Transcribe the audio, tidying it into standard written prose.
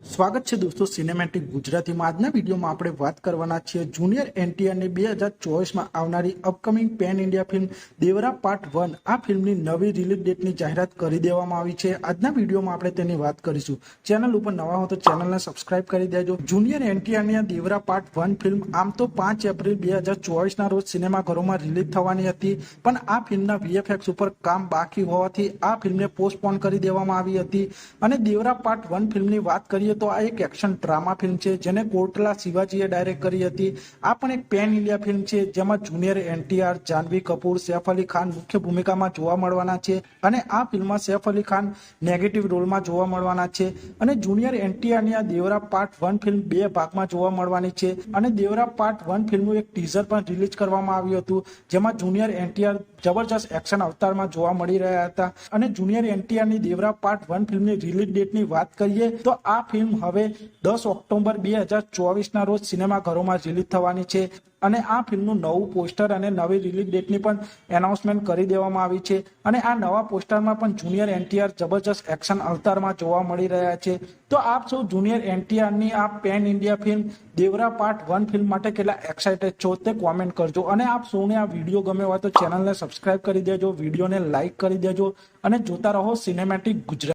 સ્વાગત છે દોસ્તો સિનેમેટિક ગુજરાતીમાં। આજના વિડીયોમાં આપણે વાત કરવાના છીએ જુનિયર એનટીઆરની 2024માં આવનારી upcoming pen India film Devara part 1 આ ફિલ્મની નવી રિલીઝ ડેટની જાહેરાત કરી દેવામાં આવી છે। આજના વિડીયોમાં આપણે તેની વાત કરીશું। ચેનલ ઉપર નવા હો તો ચેનલને સબસ્ક્રાઇબ કરી દેજો। જુનિયર એનટીઆરની આ દેવરા પાર્ટ 1 ફિલ્મ આમ તો 5 એપ્રિલ 2024ના રોજ સિનેમાઘરોમાં રિલીઝ થવાની હતી, પણ આ ફિલ્મના વીએફએક્સ ઉપર કામ બાકી હોવાથી આ ફિલ્મને પોસ્ટપોન કરી દેવામાં આવી હતી। અને દેવરા પાર્ટ 1 ફિલ્મની વાત કરીએ તો આ એક એક્શન ડ્રામા ફિલ્મ છે જેને કોટલા શિવાજીએ ડાયરેક્ટ કરી હતી। આ પણ એક પેન ઇન્ડિયા ફિલ્મ છે જેમાં જુનિયર એનટીઆર, જાનવી કપૂર, સૈફ અલી ખાન મુખ્ય ભૂમિકામાં જોવા મળવાના છે અને આ ફિલ્મમાં સૈફ અલી ખાન નેગેટિવ રોલમાં જોવા મળવાના છે। અને જુનિયર એનટીઆરની આ દેવરા પાર્ટ 1 ફિલ્મ 2 ભાગમાં જોવા મળવાની છે અને દેવરા પાર્ટ 1 ફિલ્મનું એક ટીઝર પણ રિલીઝ કરવામાં આવ્યું હતું જેમાં જુનિયર એનટીઆર જબરજસ્ત એક્શન અવતારમાં જોવા મળી રહ્યા હતા। અને જુનિયર એનટીઆરની દેવરા પાર્ટ 1 ફિલ્મની રિલીઝ ડેટની વાત કરીએ તો આ ફિલ્મ હવે 10 ઓક્ટોબર 2024ના રોજ સિનેમાઘરોમાં રિલીઝ થવાની છે અને આ ફિલ્મનું નવું પોસ્ટર અને નવી રિલીઝ ડેટની પણ એનાઉન્સમેન્ટ કરી દેવામાં આવી છે। અને આ નવા પોસ્ટરમાં પણ જુનિયર એનટીઆર જબરજસ્ત એક્શન અવતારમાં જોવા મળી રહ્યા છે। તો આપ સૌ જુનિયર એનટીઆરની આ pen India film Devara part 1 film માટે કેટલા એક્સાઇટેડ છો તે કોમેન્ટ કરજો। અને આપ સૌને આ વિડીયો ગમ્યો હોય તો ચેનલને સબસ્ક્રાઇબ કરી દેજો, વિડીયોને લાઇક કરી દેજો અને જોતા રહો સિનેમેટિક ગુજરાત।